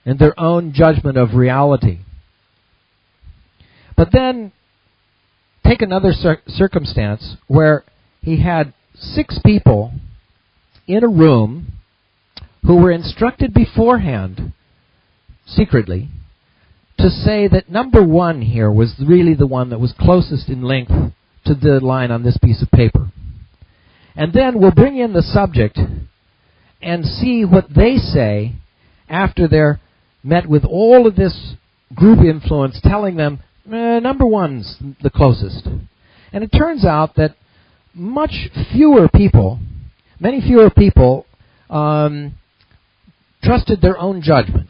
and their own judgment of reality. But then take another circumstance where he had 6 people in a room who were instructed beforehand, secretly, to say that number 1 here was really the one that was closest in length to the line on this piece of paper. And then we'll bring in the subject and see what they say after they're met with all of this group influence telling them number 1's the closest. And it turns out that many fewer people trusted their own judgment.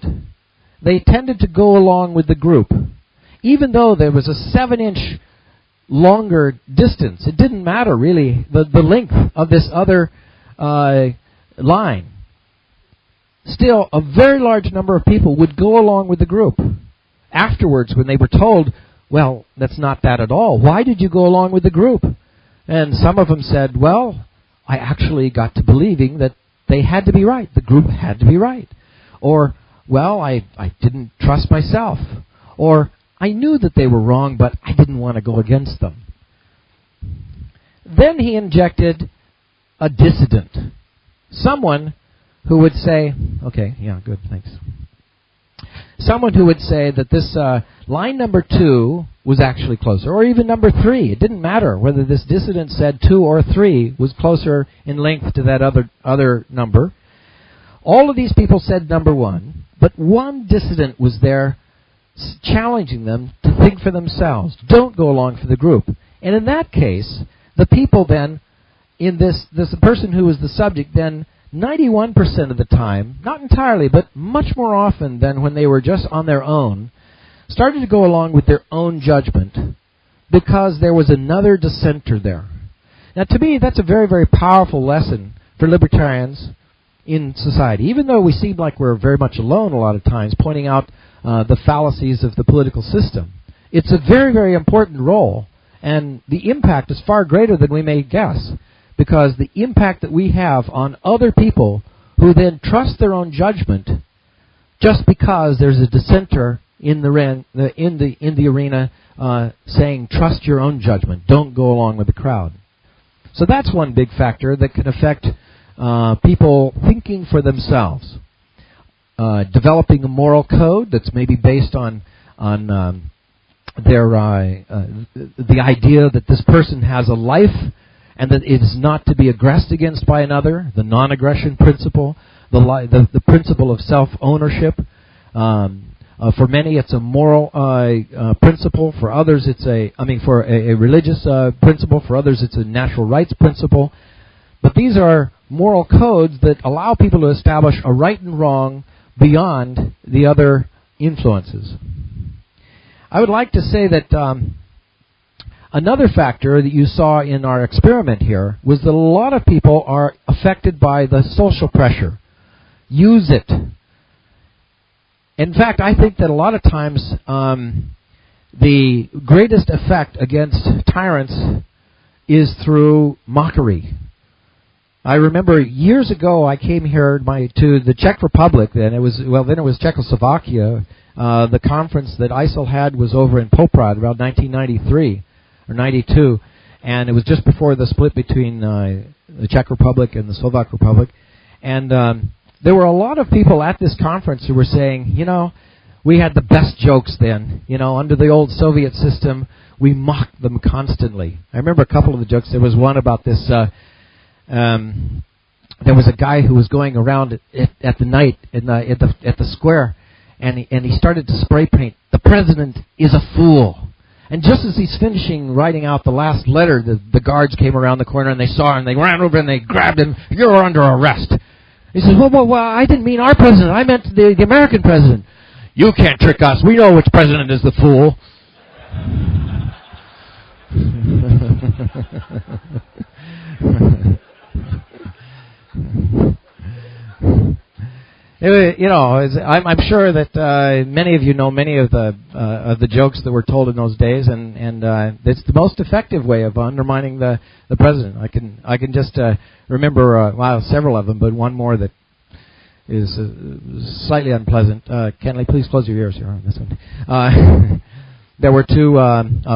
They tended to go along with the group. Even though there was a 7-inch longer distance, it didn't matter really the length of this other line. Still, a very large number of people would go along with the group. Afterwards, when they were told, well, that's not that at all. Why did you go along with the group? And some of them said, well, I actually got to believing that they had to be right. The group had to be right. Or, well, I didn't trust myself. Or, I knew that they were wrong, but I didn't want to go against them. then he injected a dissident, someone who would say, okay, yeah, good, thanks. Someone who would say that this line number 2 was actually closer, or even number 3. It didn't matter whether this dissident said 2 or 3 was closer in length to that other number. All of these people said number 1, but one dissident was there challenging them to think for themselves. Don't go along for the group. And in that case, the people then, in this person who was the subject, then 91% of the time, not entirely, but much more often than when they were just on their own, started to go along with their own judgment because there was another dissenter there. Now, to me, that's a very, very powerful lesson for libertarians in society. Even though we seem like we're very much alone a lot of times, pointing out the fallacies of the political system, it's a very, very important role, and the impact is far greater than we may guess, because the impact that we have on other people who then trust their own judgment just because there's a dissenter in the arena saying, trust your own judgment, don't go along with the crowd. So that's one big factor that can affect people thinking for themselves. Developing a moral code that's maybe based on their the idea that this person has a life and that it is not to be aggressed against by another, the non-aggression principle, the principle of self-ownership. For many, it's a moral principle. For others, for a religious principle. For others, it's a natural rights principle. But these are moral codes that allow people to establish a right and wrong beyond the other influences. I would like to say that another factor that you saw in our experiment here was that a lot of people are affected by the social pressure. Use it. In fact, I think that a lot of times the greatest effect against tyrants is through mockery. I remember years ago I came here to the Czech Republic. Then it was Czechoslovakia. The conference that ISIL had was over in Poprad around 1993 or 92, and it was just before the split between the Czech Republic and the Slovak Republic. And there were a lot of people at this conference who were saying, we had the best jokes then. Under the old Soviet system, we mocked them constantly. I remember a couple of the jokes. There was one about this. There was a guy who was going around at the night at the square, and he started to spray paint. The president is a fool. And just as he's finishing writing out the last letter, the guards came around the corner and they saw him. They ran over and they grabbed him. You're under arrest. He says, well, I didn't mean our president. I meant the American president. You can't trick us. We know which president is the fool. I'm sure that many of you know many of the jokes that were told in those days, and it's the most effective way of undermining the president. I can just remember several of them, but one more that is slightly unpleasant. Kenley, please close your ears here on this one. There were two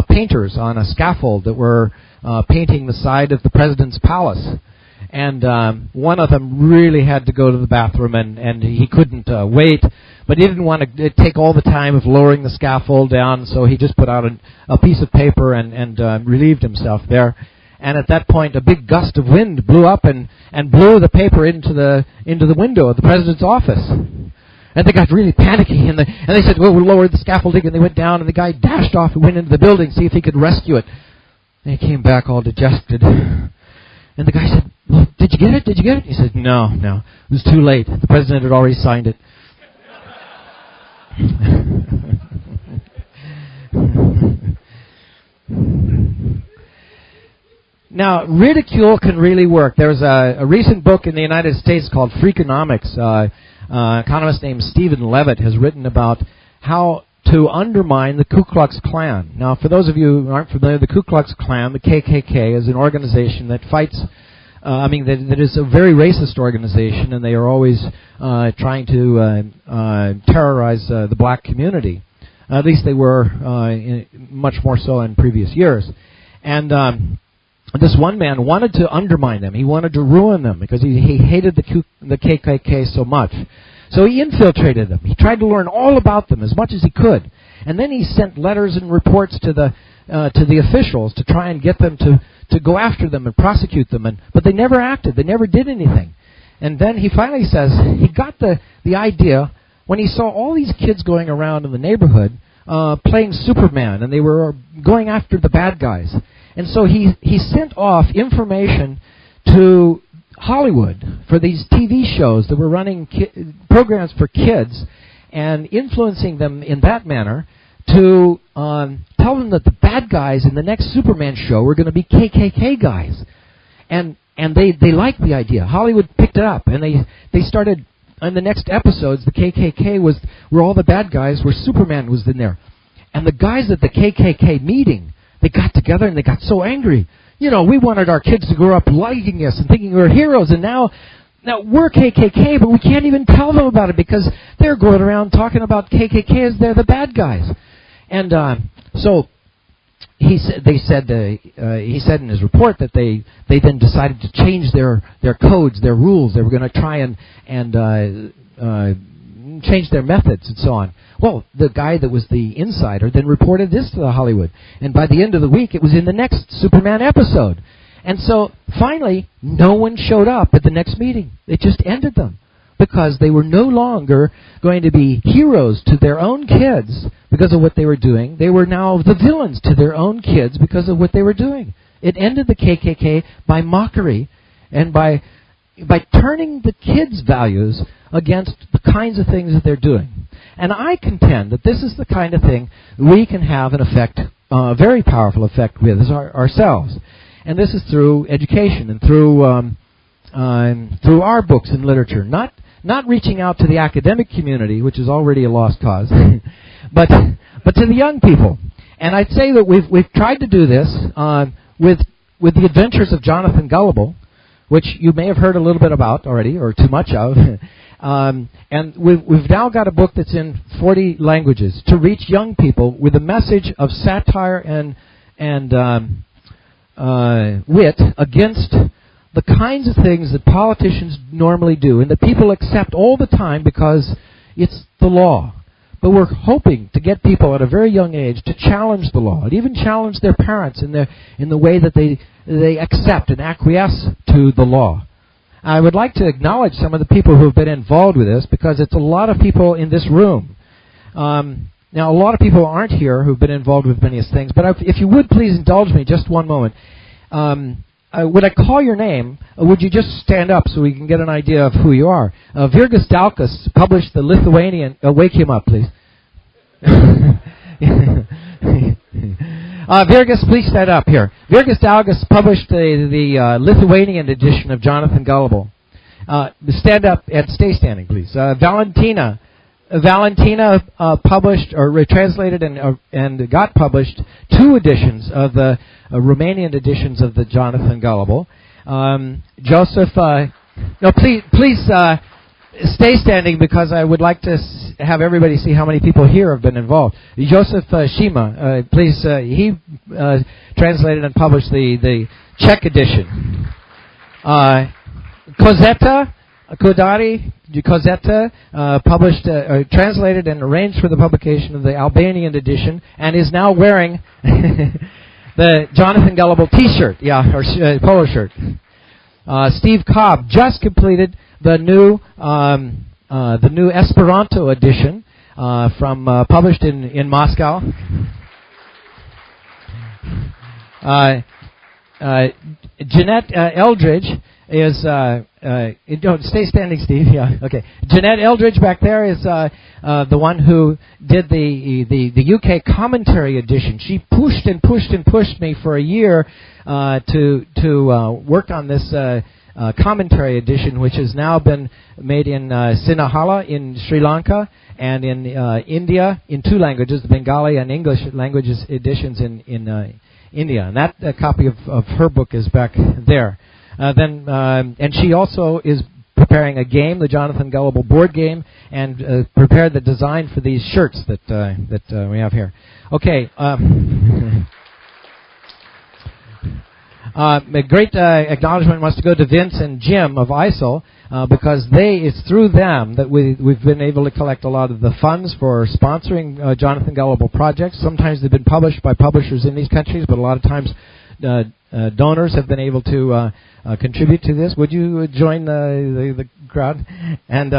painters on a scaffold that were painting the side of the president's palace. And one of them really had to go to the bathroom, and he couldn't wait. But he didn't want to take all the time of lowering the scaffold down, so he just put out a piece of paper and relieved himself there. And at that point, a big gust of wind blew up and blew the paper into the window of the president's office. And they got really panicky, and they said, well, we'll lower the scaffolding, and they went down, and the guy dashed off and went into the building to see if he could rescue it. And he came back all dejected. And the guy said, well, did you get it? Did you get it? He said, no. It was too late. The president had already signed it. Now, ridicule can really work. There's a recent book in the United States called Freakonomics. An economist named Stephen Levitt has written about how to undermine the Ku Klux Klan. Now, for those of you who aren't familiar, the Ku Klux Klan, the KKK, is an organization that fights, that is a very racist organization, and they are always trying to terrorize the black community. At least they were much more so in previous years. And this one man wanted to undermine them. He wanted to ruin them because he hated the KKK so much. So he infiltrated them. He tried to learn all about them as much as he could. And then he sent letters and reports to the officials to try and get them to go after them and prosecute them. But they never acted. They never did anything. And then he finally says he got the idea when he saw all these kids going around in the neighborhood playing Superman, and they were going after the bad guys. And so he sent off information to Hollywood for these TV shows that were running programs for kids and influencing them in that manner to tell them that the bad guys in the next Superman show were going to be KKK guys. And they liked the idea. Hollywood picked it up, and they started, in the next episodes, the KKK were all the bad guys, where Superman was in there. And the guys at the KKK meeting, they got together and they got so angry. You know, we wanted our kids to grow up liking us and thinking we were heroes, and now we're KKK, but we can't even tell them about it because they're going around talking about KKK as they're the bad guys. And so he said in his report that they then decided to change their codes, their rules. They were going to try and change their methods and so on. Well, the guy that was the insider then reported this to the Hollywood. And by the end of the week, it was in the next Superman episode. And so, finally, no one showed up at the next meeting. It just ended them. Because they were no longer going to be heroes to their own kids because of what they were doing. They were now the villains to their own kids because of what they were doing. It ended the KKK by mockery and by turning the kids' values against the kinds of things that they're doing. And I contend that this is the kind of thing we can have an effect, a very powerful effect with ourselves. And this is through education and through our books and literature. Not reaching out to the academic community, which is already a lost cause, but to the young people. And I'd say that we've tried to do this with the Adventures of Jonathan Gullible, which you may have heard a little bit about already, or too much of. And we've now got a book that's in 40 languages to reach young people with a message of satire and wit against the kinds of things that politicians normally do and that people accept all the time because it's the law. But we're hoping to get people at a very young age to challenge the law, and even challenge their parents in the way that they accept and acquiesce to the law. I would like to acknowledge some of the people who have been involved with this, because it's a lot of people in this room. Now, a lot of people aren't here who've been involved with many things, but if you would please indulge me just one moment. Would I call your name, or would you just stand up so we can get an idea of who you are? Virgis Dalkas published the Lithuanian... wake him up, please. Virgis, please stand up here. Virgis Dalkas published the Lithuanian edition of Jonathan Gullible. Stand up and stay standing, please. Valentina published or translated and got published 2 editions of the Romanian editions of the Jonathan Gullible. Joseph, please stay standing, because I would like to have everybody see how many people here have been involved. Joseph Shima, please. He translated and published the Czech edition. Kozeta published, translated and arranged for the publication of the Albanian edition, and is now wearing the Jonathan Gullible T-shirt, or polo shirt. Steve Cobb just completed the new Esperanto edition published in Moscow. Jeanette Eldridge is stay standing, Steve. Yeah, okay. Jeanette Eldridge back there is the one who did the UK commentary edition. She pushed and pushed and pushed me for a year to work on this commentary edition, which has now been made in Sinhala in Sri Lanka and in India in 2 languages, the Bengali and English languages editions in India. And that copy of her book is back there. And she also is preparing a game, the Jonathan Gullible board game, and prepared the design for these shirts that we have here. Okay. A great acknowledgement must go to Vince and Jim of ISIL, because it's through them that we've been able to collect a lot of the funds for sponsoring Jonathan Gullible projects. Sometimes they've been published by publishers in these countries, but a lot of times donors have been able to contribute to this. Would you join the crowd? And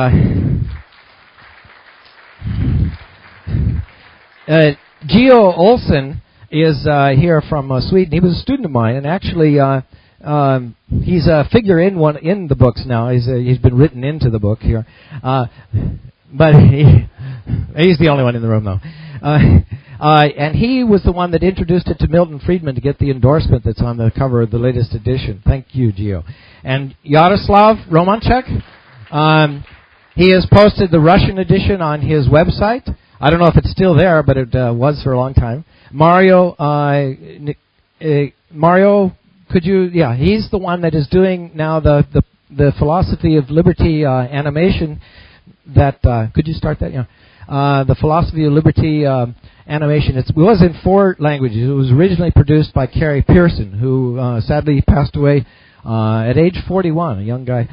Geo Olsen is here from Sweden. He was a student of mine, and actually he's a figure in the books now. He's been written into the book here, but he's the only one in the room, though. And he was the one that introduced it to Milton Friedman to get the endorsement that's on the cover of the latest edition. Thank you, Geo. And Yaroslav Romanchuk, he has posted the Russian edition on his website. I don't know if it's still there, but it was for a long time. Mario, could you? Yeah, he's the one that is doing now the philosophy of liberty animation. That could you start that? Yeah, the philosophy of liberty animation. It was in 4 languages. It was originally produced by Carrie Pearson, who sadly passed away at age 41, a young guy.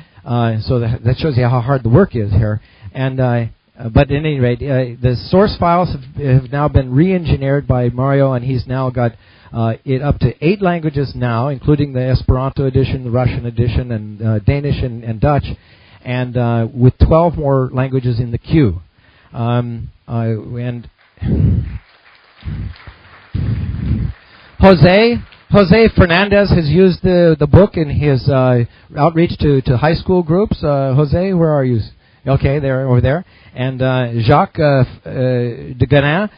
So that shows you how hard the work is here. And but at any rate, the source files have now been re-engineered by Mario, and he's now got it up to 8 languages now, including the Esperanto edition, the Russian edition, and Danish and Dutch, and with 12 more languages in the queue. And Jose Fernandez has used the book in his outreach to high school groups. Jose, where are you? Okay, there, over there. And Jacques de Ganin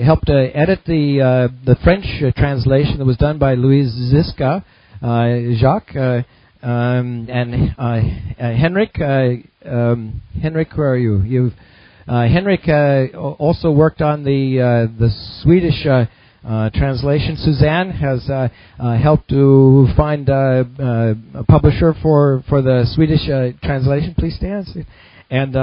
helped edit the French translation that was done by Louise Ziska. Jacques and Henrik. Henrik, where are you? Henrik also worked on the Swedish translation. Suzanne has helped to find a publisher for the Swedish translation. Please stand. And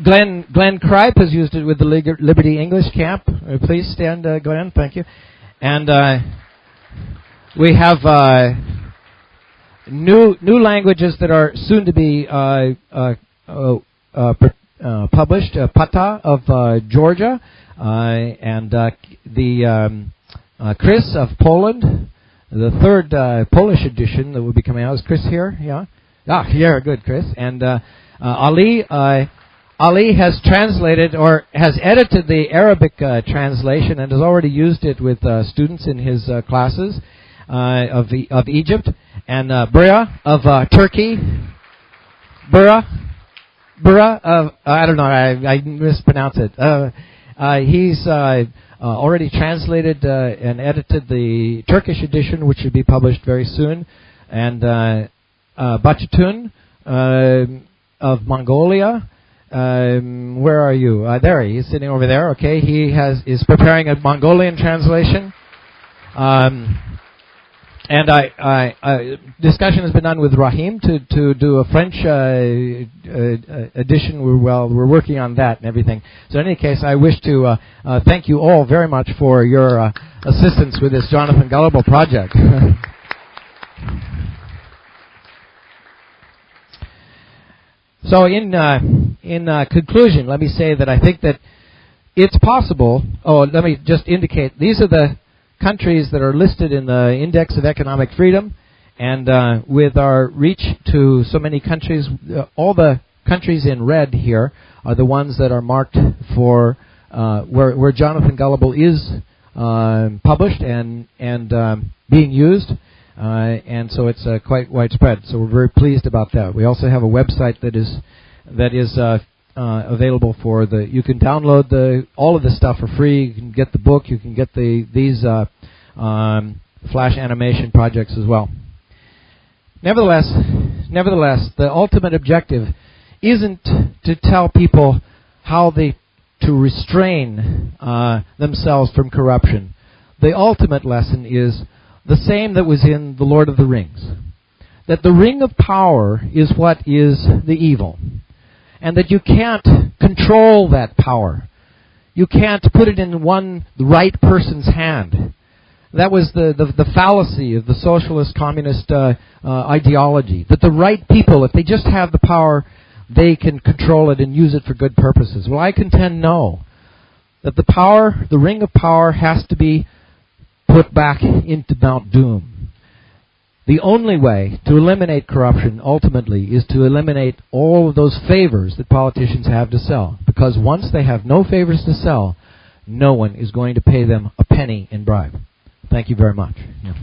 Glenn Kripe has used it with the Liberty English Camp. Please stand, Glenn. Thank you. And we have new languages that are soon to be published. Pata of Georgia, and the Chris of Poland. The 3rd Polish edition that will be coming out. Is Chris here? Yeah. Yeah, good, Chris. And Ali has translated or has edited the Arabic translation and has already used it with students in his classes of Egypt. And Bura of Turkey. Bura of I don't know. I mispronounce it. He's already translated and edited the Turkish edition, which should be published very soon. And Bachatun of Mongolia. Where are you? There he is, sitting over there. Okay, he is preparing a Mongolian translation. And discussion has been done with Rahim to do a French edition. We're working on that and everything. So in any case, I wish to thank you all very much for your assistance with this Jonathan Gullible project. So in conclusion, let me say that I think that it's possible. Oh, let me just indicate, these are the countries that are listed in the Index of Economic Freedom, and with our reach to so many countries, all the countries in red here are the ones that are marked for where Jonathan Gullible is published and being used, and so it's quite widespread. So we're very pleased about that. We also have a website that is available for you can download all of the stuff for free. You can get the book. You can get these flash animation projects as well. Nevertheless, the ultimate objective isn't to tell people how to restrain themselves from corruption. The ultimate lesson is the same that was in The Lord of the Rings, that the ring of power is what is the evil, and that you can't control that power. You can't put it in the right person's hand. That was the fallacy of the socialist communist ideology, that the right people, if they just have the power, they can control it and use it for good purposes. Well, I contend no. That the ring of power has to be put back into Mount Doom. The only way to eliminate corruption, ultimately, is to eliminate all of those favors that politicians have to sell. Because once they have no favors to sell, no one is going to pay them a penny in bribe. Thank you very much. Yeah.